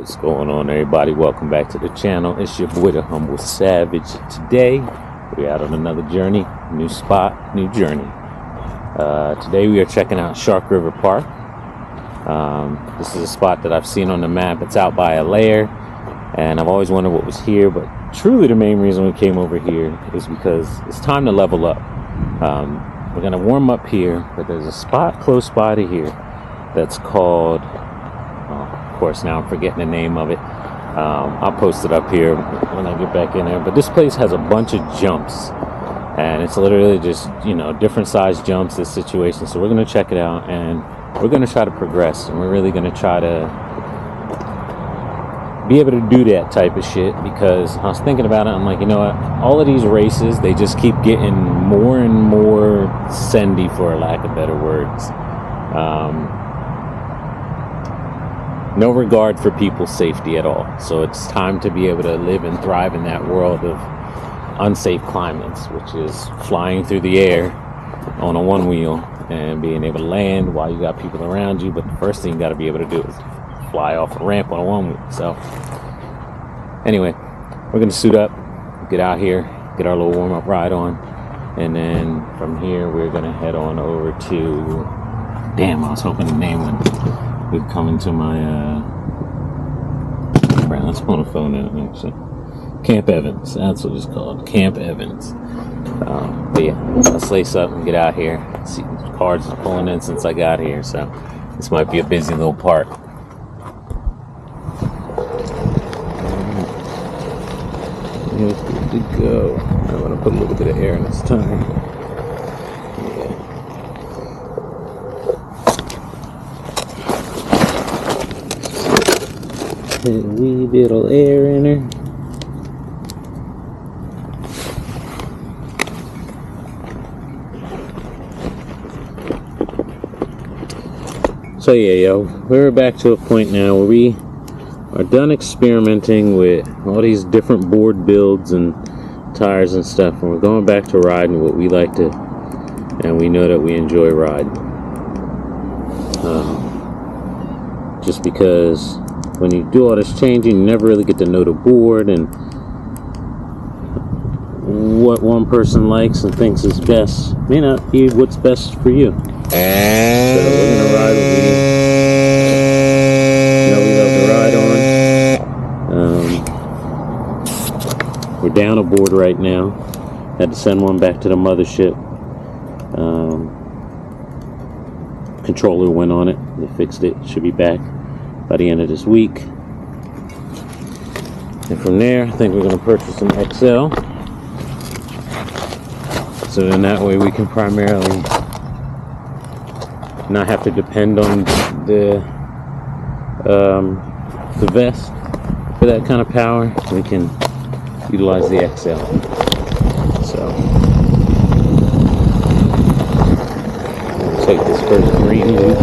What's going on, everybody? Welcome back to the channel. It's your boy, the Humble Savage. Today we're out on another journey, new spot, new journey. Today we are checking out Shark River Park. This is a spot that I've seen on the map. It's out by a lair, and I've always wondered what was here, but truly the main reason we came over here is because it's time to level up. We're gonna warm up here, but there's a spot close by to here that's called, of course now I'm forgetting the name of it. I'll post it up here when I get back in there, but this place has a bunch of jumps, and it's literally just, you know, different size jumps, this situation. So we're going to check it out, and we're going to try to progress, and we're really going to try to be able to do that type of shit, because I was thinking about it. I'm like, you know what, all of these races, they just keep getting more and more sendy, for lack of better words. No regard for people's safety at all. So it's time to be able to live and thrive in that world of unsafe climates, which is flying through the air on a one wheel and being able to land while you got people around you. But the first thing you got to be able to do is fly off a ramp on a one wheel. So anyway, we're going to suit up, get out here, get our little warm-up ride on, and then from here we're going to head on over to, damn, I was hoping the name would come into my let's pull the phone out actually. Camp Evans, that's what it's called, Camp Evans. But yeah, let's lace up and get out here. See, cars are pulling in since I got here, so this might be a busy little park. It's good to go. I'm gonna put a little bit of air in this tire. A wee little air in her. So yeah, we're back to a point now where we are done experimenting with all these different board builds and tires and stuff, and we're going back to riding what we like to, and we know that we enjoy riding. Just because when you do all this changing, you never really get to know the board and what one person likes and thinks is best may not be what's best for you. So we're gonna ride what we love to ride on. We're down a board right now. Had to send one back to the mothership. Controller went on it. They fixed it. Should be back by the end of this week. And from there, I think we're going to purchase an XL. So then that way we can primarily not have to depend on the vest for that kind of power. We can utilize the XL. So take this first green loop.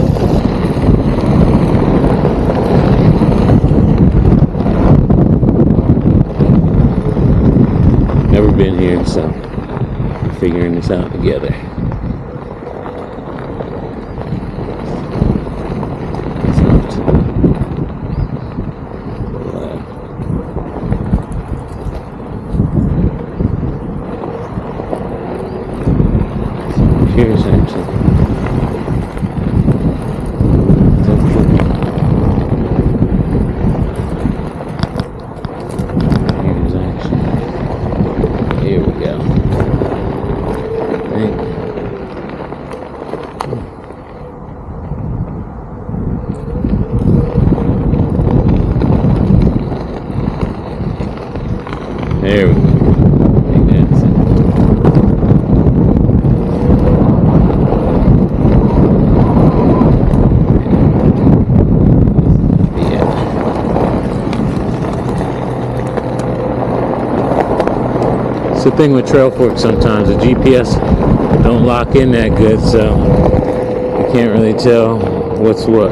Never been here, so we're figuring this out together. Here's actually. Here we go. There we go. It's the thing with trail forks sometimes, the GPS don't lock in that good, so you can't really tell what's what.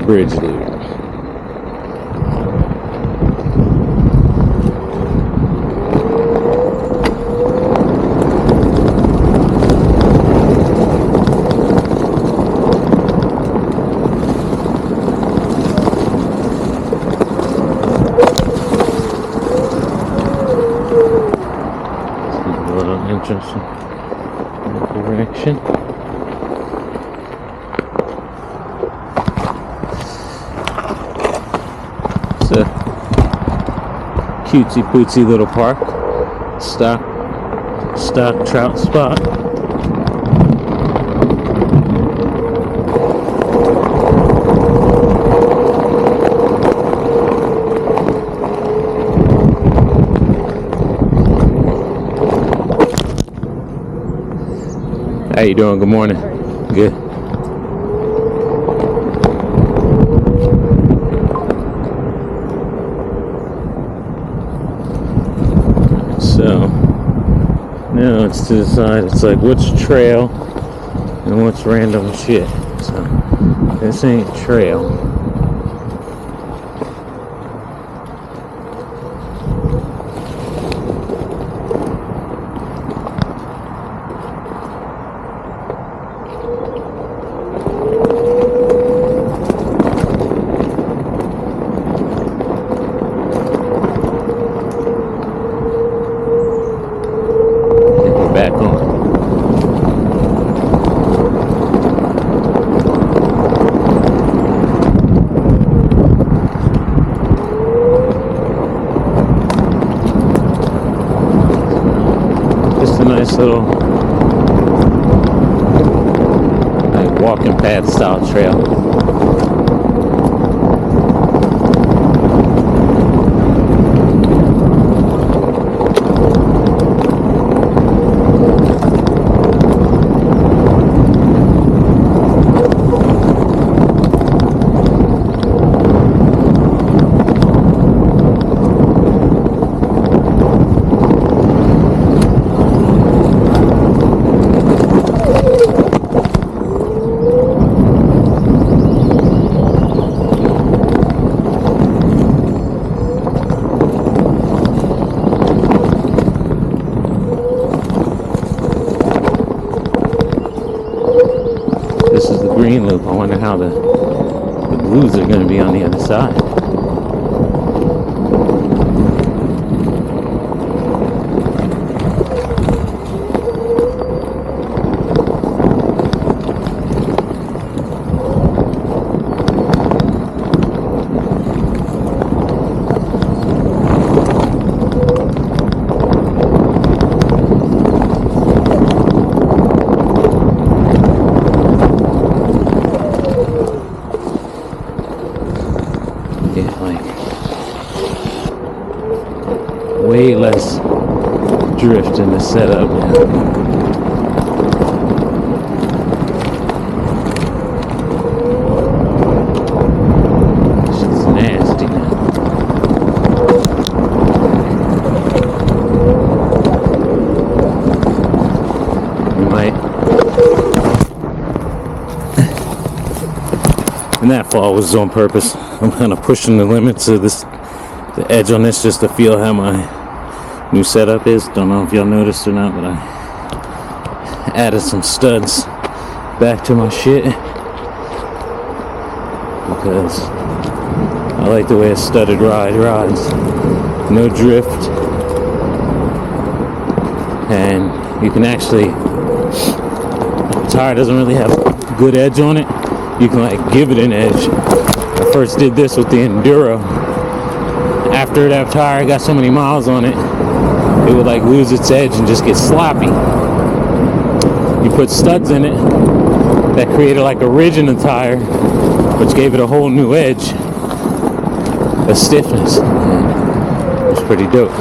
Bridge loop. entrance in that direction. It's a cutesy pootsy little park. Stock trout spot. How you doing? Good morning. Good. So now it's to decide. It's like what's trail and what's random shit. So this ain't trail. Back on. Just a nice little like walking path style trail. This is the green loop. I wonder how the blues are going to be on the other side. Way less drift in the setup now. Shit's nasty now. You might. And that fall was on purpose. I'm kind of pushing the limits of the edge on this just to feel how my new setup is. Don't know if y'all noticed or not, but I added some studs back to my shit because I like the way a studded ride rides. No drift, and you can actually, the tire doesn't really have good edge on it. You can like give it an edge. I first did this with the Enduro. After that tire got so many miles on it, it would like lose its edge and just get sloppy. You put studs in it that created like a ridge in the tire, which gave it a whole new edge, a stiffness. It was pretty dope.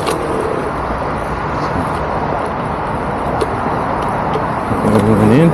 Moving in.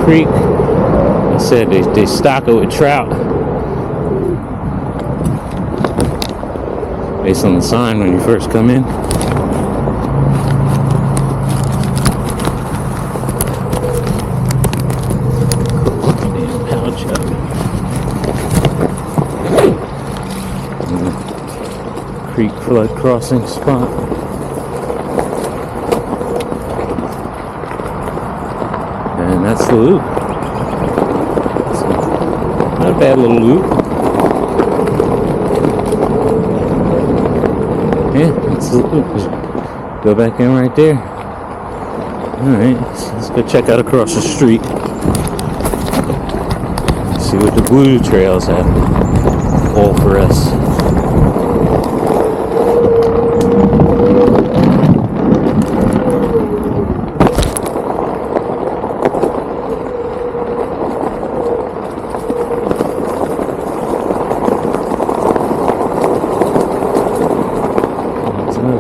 Creek. I said they stock it with trout. based on the sign when you first come in. Damn pouch up. Creek flood crossing spot. And that's the loop. Not a bad little loop. Yeah, that's the loop. Go back in right there. Alright, so let's go check out across the street. See what the blue trails have all for us.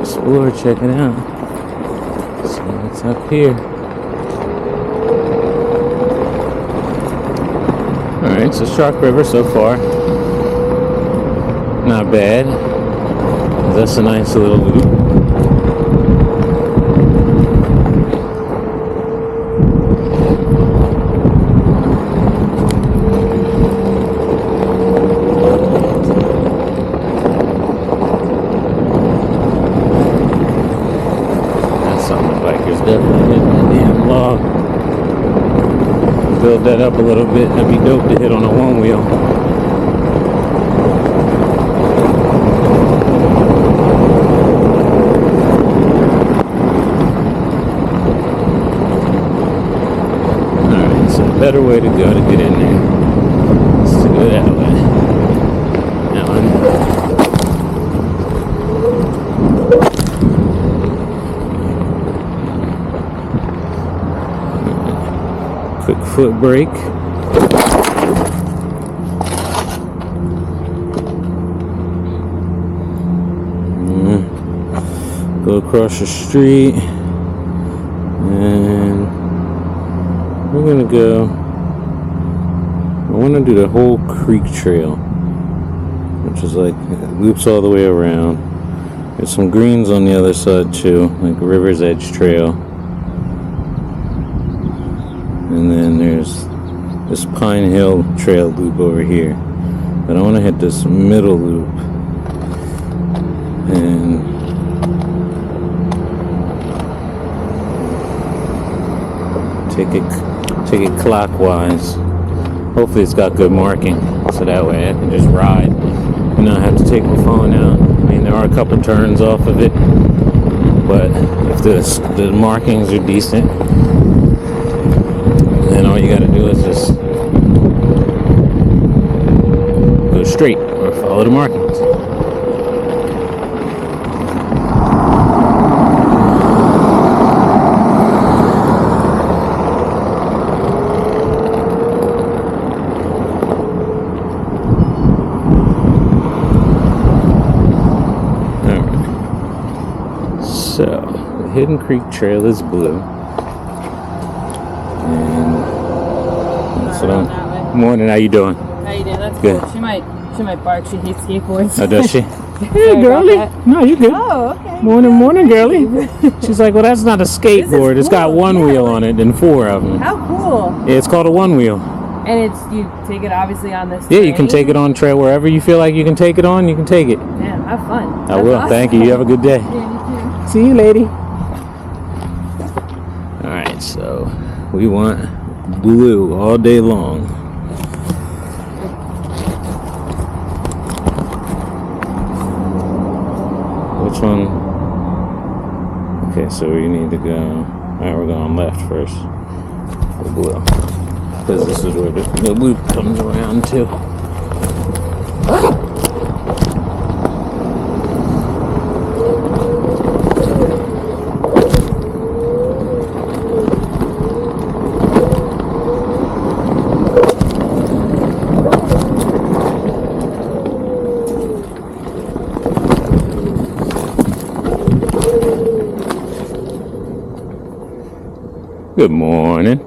Explore, check it out. See what's up here. Alright, so Shark River so far. Not bad. That's a nice little loop. Definitely hitting that damn log. Build that up a little bit. That'd be dope to hit on a one wheel. Alright, so a better way to go to get in there is to go that way. That one. Quick foot brake. Go across the street, and we're gonna go. I want to do the whole creek trail, which is like it loops all the way around. There's some greens on the other side too, like River's Edge Trail. And then there's this Pine Hill Trail loop over here. But I want to hit this middle loop and take it clockwise. Hopefully it's got good marking, so that way I can just ride and not have to take my phone out. I mean, there are a couple turns off of it, but if the markings are decent, then all you gotta do is just go straight or follow the markings. Alright. So the Hidden Creek Trail is blue. Morning, how you doing? How you doing? That's good. Cool. She might bark. She hates skateboards. Oh, does she? Hey, girly. No, you good. Oh, okay. Morning, girly. She's like, well, that's not a skateboard. It's got one wheel on it and four of them. How cool. Yeah, it's called a one wheel. And you take it obviously on this. Yeah, you can take it on trail wherever you feel like you can take it on. You can take it. Man, have fun. I will. Awesome. Thank you. You have a good day. Yeah, you too. See you, lady. All right, so we want blue all day long. Which one? Okay, so we need to go. Alright, we're going left first. For blue. Because this is where the loop comes around too. Good morning.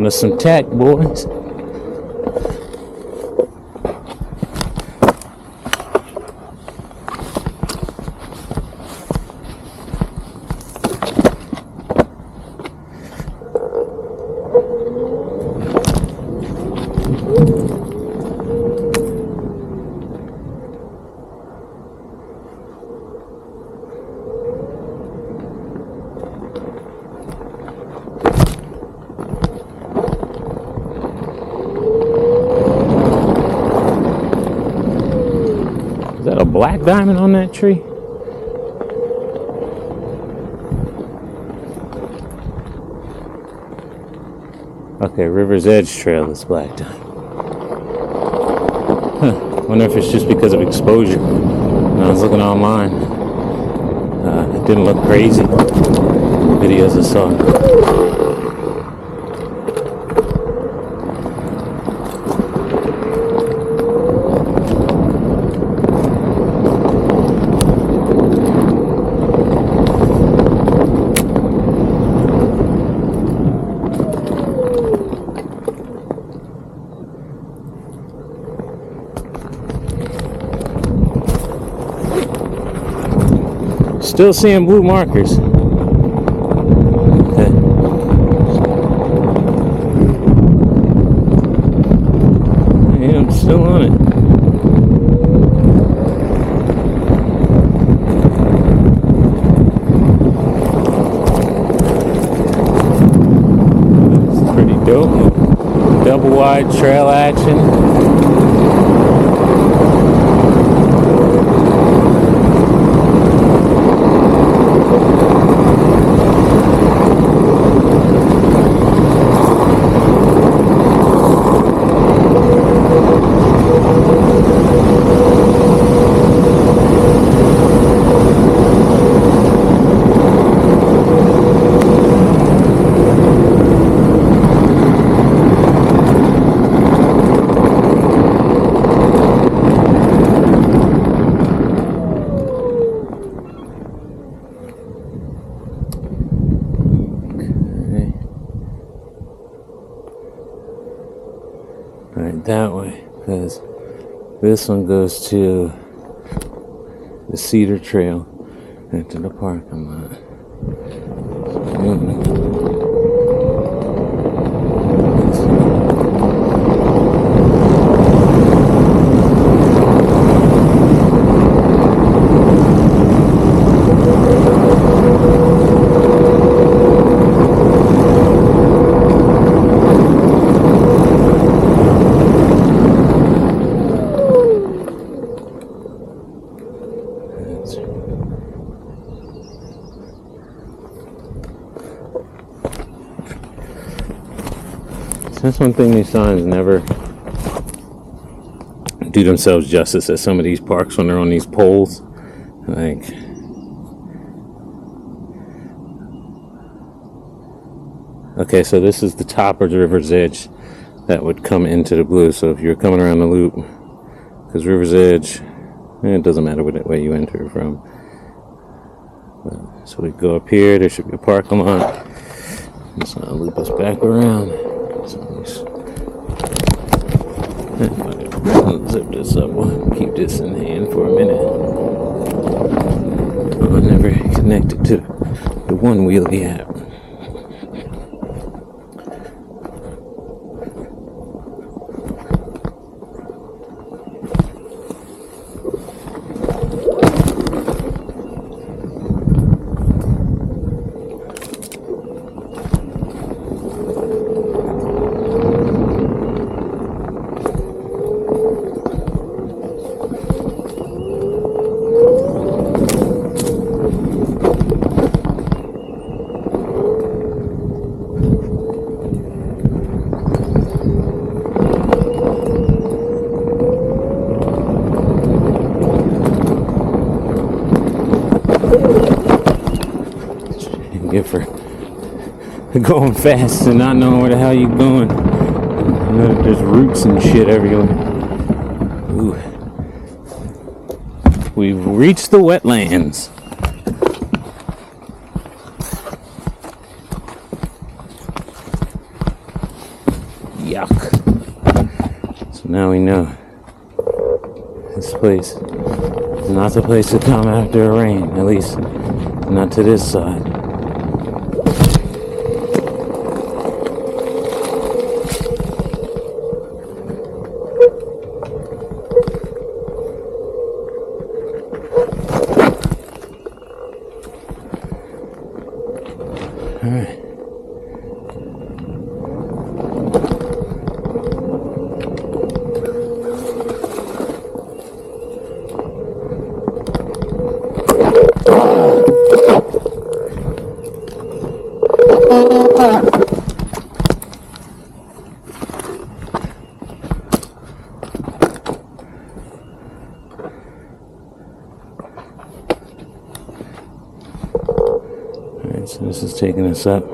On to some tech, boys. Is that a black diamond on that tree? Okay, River's Edge Trail is black diamond. Huh. Wonder if it's just because of exposure. When I was looking online, it didn't look crazy. The videos I saw. Still seeing blue markers. Okay. Yeah, I'm still on it. It's pretty dope. Double wide trail action. Right, that way, because this one goes to the Cedar Trail into the parking lot. That's one thing these signs never do themselves justice at some of these parks when they're on these poles. Like, okay, so this is the top of the River's Edge that would come into the blue. So if you're coming around the loop, because River's Edge, it doesn't matter what way you enter from. So we go up here, there should be a parking lot. It's gonna loop us back around. So zip this up. We'll keep this in hand for a minute. Oh, I never connected to the One Wheelie app. Get for going fast and not knowing where the hell you're going. You know, there's roots and shit everywhere. Ooh. We've reached the wetlands. now we know this place is not the place to come after a rain, at least not to this side. All right. Alright, so this is taking us up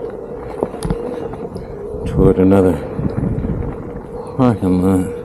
toward another parking lot.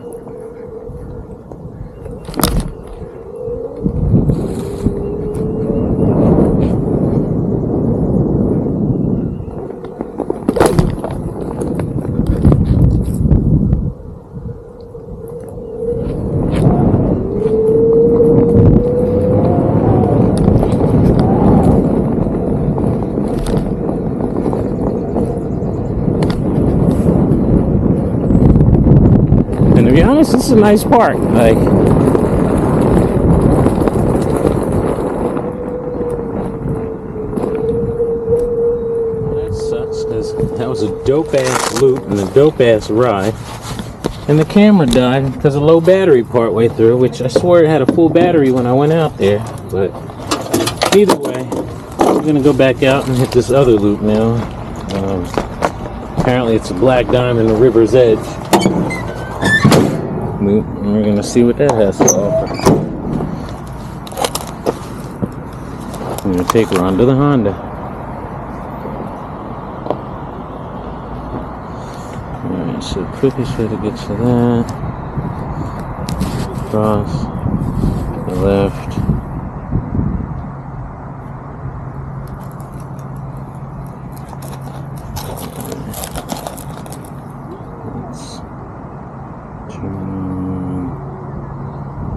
And to be honest, this is a nice park. Like, that sucks because that was a dope ass loop and a dope ass ride. And the camera died because of low battery part way through, which I swear it had a full battery when I went out there. But either way, I'm gonna go back out and hit this other loop now. Apparently it's a black diamond, the river's edge. We're gonna see what that has to offer. I'm gonna take her onto the Honda. Alright, so quickest way to get to that. Across the left.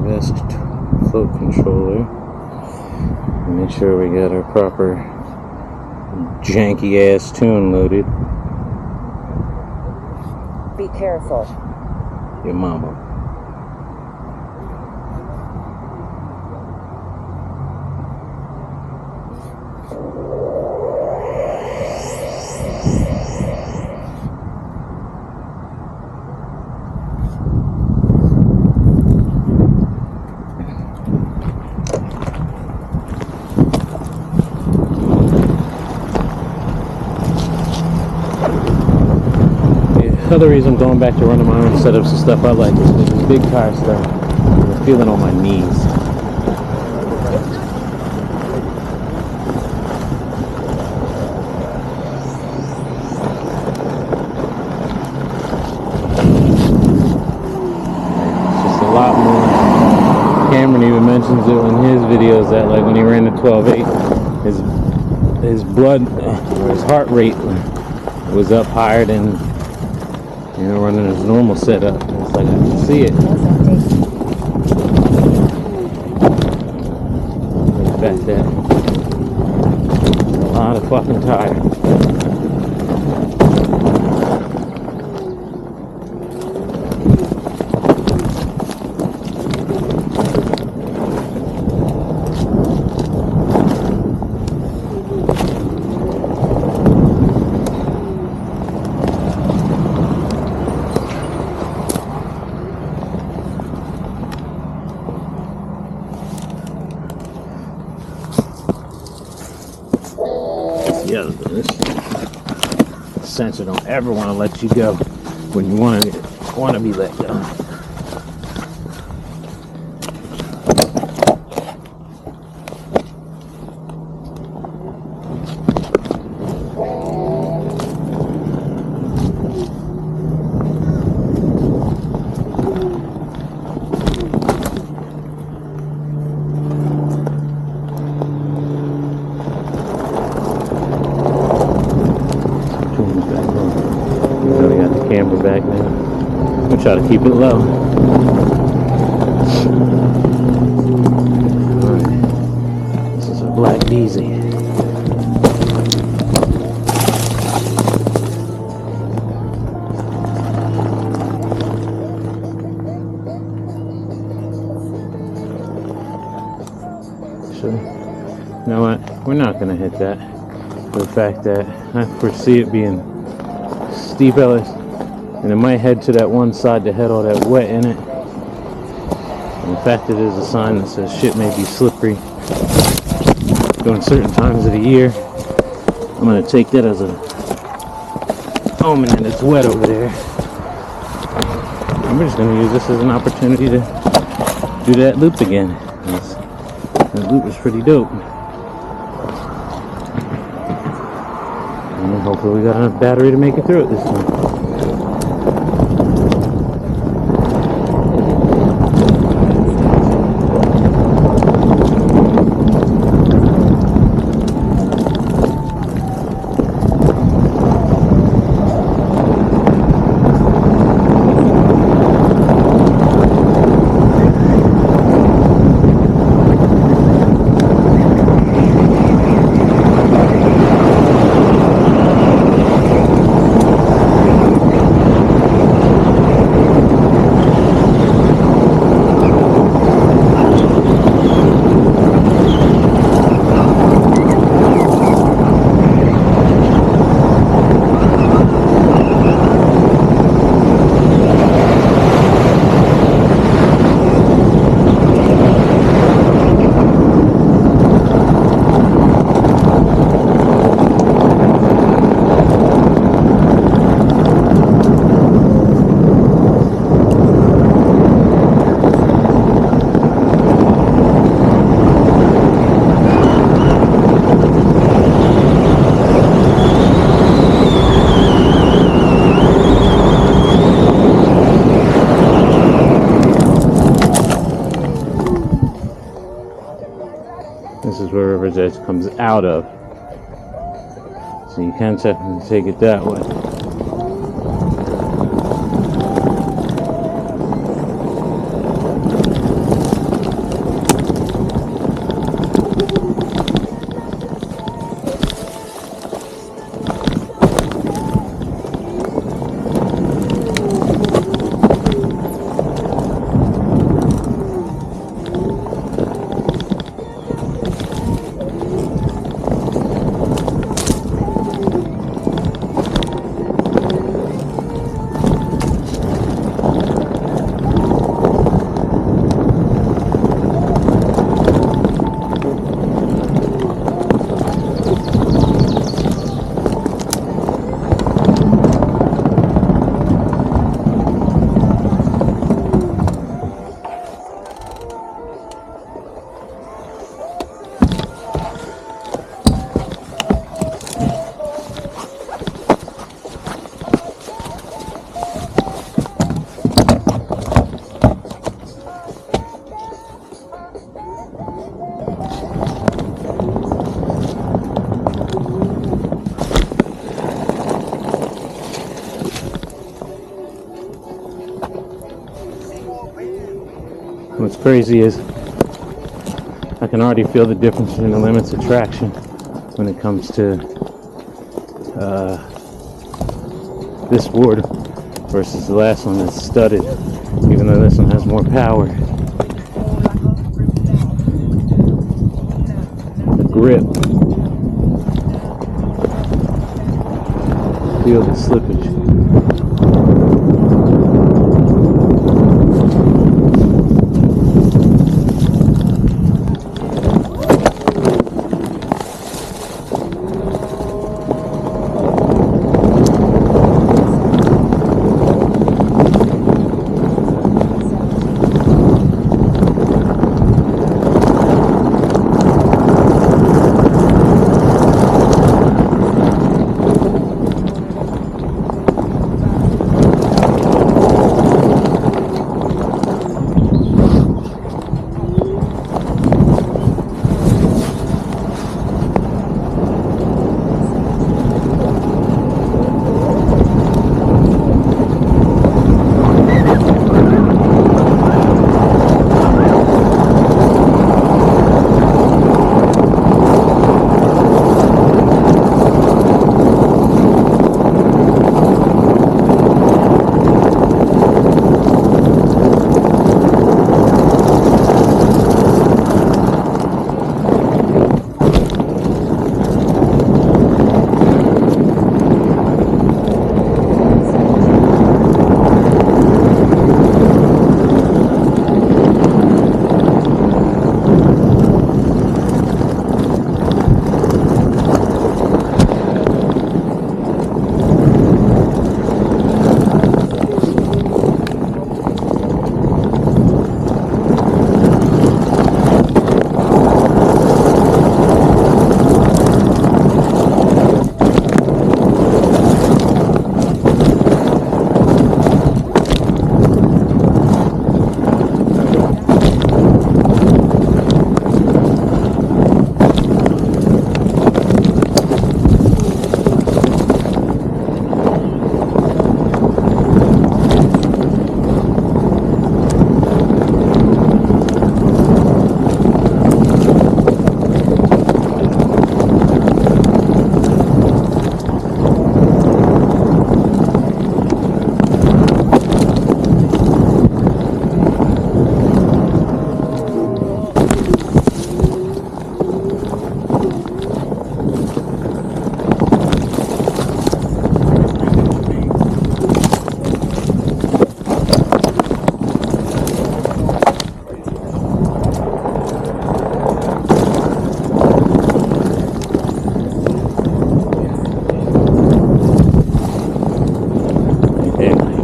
Best float controller. Make sure we got our proper janky ass tune loaded. Be careful. Your mama. Another reason I'm going back to running my own setups and stuff I like is because this big car stuff, I'm feeling on my knees. It's just a lot more. Cameron even mentions it in his videos that like when he ran the 12.8, his blood or his heart rate was up higher than running his normal setup. It's like I can see it. Back there. A lot of fucking tires. Yeah, this sensor don't ever want to let you go when you want to be let go. Camera back now, which try to keep it low. Alright. This is a black DZ. So, you know what? We're not going to hit that. For the fact that I foresee it being steep ellis, and it might head to that one side that had all that wet in it. And in fact, it is a sign that says shit may be slippery during certain times of the year. I'm going to take that as a omen that it's wet over there. And we're just going to use this as an opportunity to do that loop again. That loop was pretty dope. And hopefully we got enough battery to make it through it this time. This is where River's Edge comes out of. So you can technically take it that way. What's crazy is I can already feel the difference in the limits of traction when it comes to this board versus the last one that's studded, even though this one has more power. The grip, feel the slippage.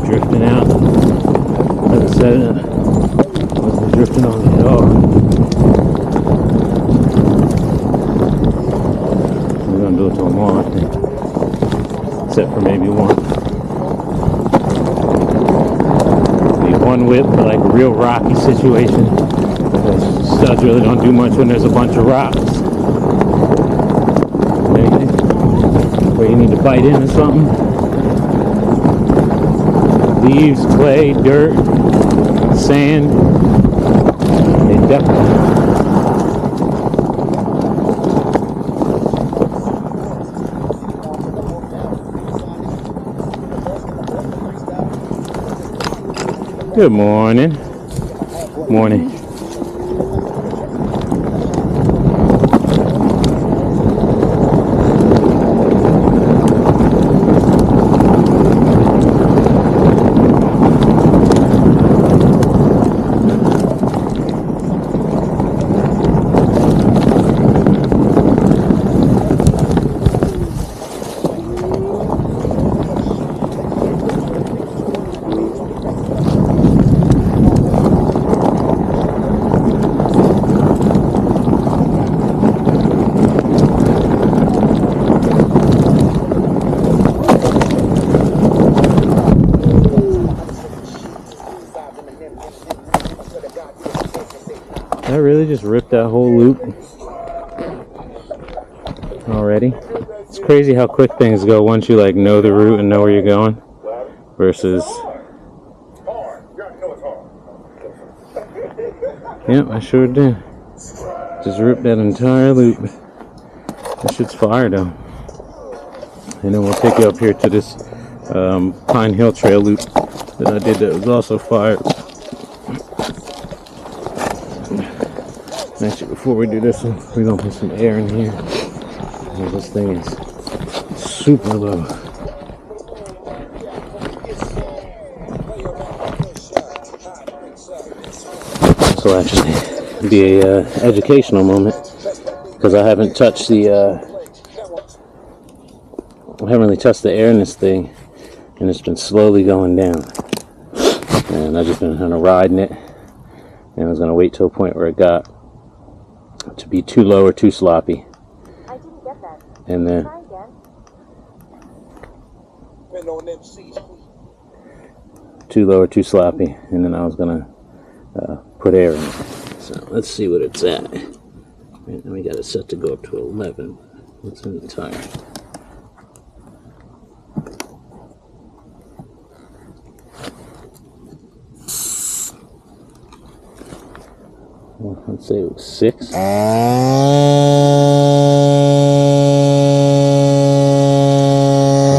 Drifting out. Like I said, wasn't drifting on me at all. We're gonna do it till tomorrow, I think. Except for maybe one. Maybe one whip for like a real rocky situation. Because studs really don't do much when there's a bunch of rocks. Maybe where you need to bite in or something. Leaves, clay, dirt, sand, they definitely. Good morning. Morning. I really just ripped that whole loop already. It's crazy how quick things go once you like know the route and know where you're going versus. Yep, I sure did. Just ripped that entire loop. That shit's fire though. And then we'll take you up here to this Pine Hill Trail loop that I did that was also fire. Actually, before we do this one, we're gonna put some air in here. This thing is super low. This will actually be a educational moment because I haven't touched the I haven't really touched the air in this thing, and it's been slowly going down. And I've just been kind of riding it, and I was gonna wait till a point where it got to be too low or too sloppy. I didn't get that. And then Try again. too low or too sloppy, and then I was gonna put air in it. So let's see what it's at. And we got it set to go up to 11. What's in the tire? Well, let's say it was 6. Let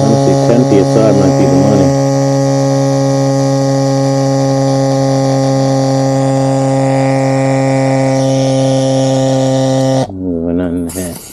me see, 10 PSI might be the money. We're 9.5.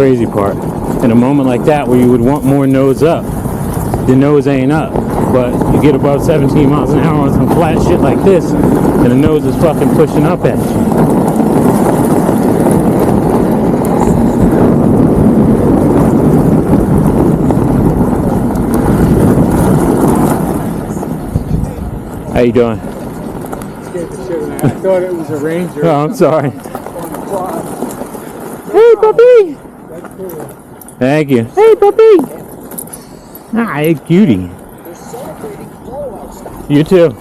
crazy part. In a moment like that where you would want more nose up, the nose ain't up. But you get above 17 miles an hour on some flat shit like this, and the nose is fucking pushing up at you. How you doing? Scared the shit out of me. I thought it was a Ranger. Oh, I'm sorry. On the quad. Hey, puppy! That's cool. Thank you. Hey, puppy! Ah, hey, cutie. You too.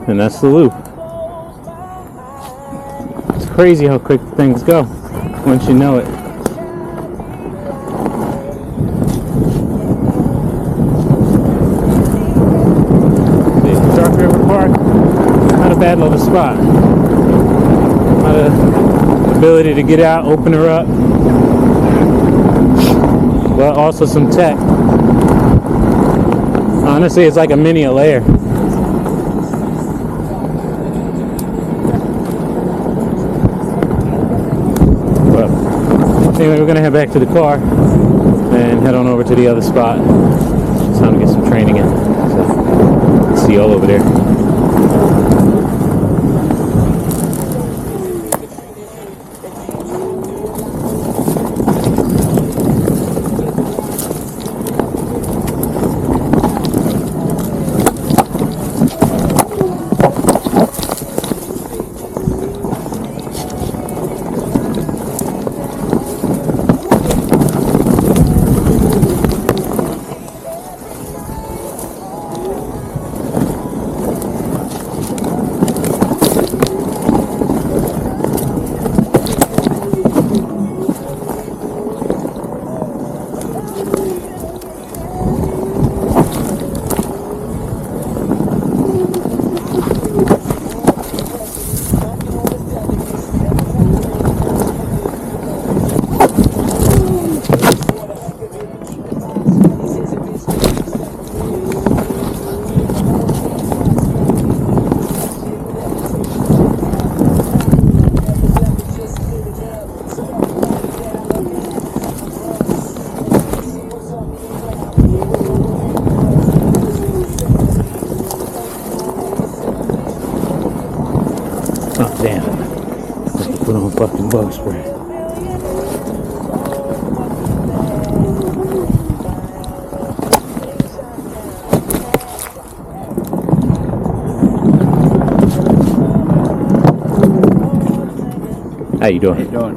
And that's the loop. It's crazy how quick things go once you know it. The Shark River Park, not a bad little spot. A lot of ability to get out, open her up, but also some tech. Honestly, it's like a mini layer. Anyway, we're gonna head back to the car and head on over to the other spot. It's time to get some training in. So, see y'all over there. Oh, damn. I have to put on fucking bug spray. How you doing? How you doing?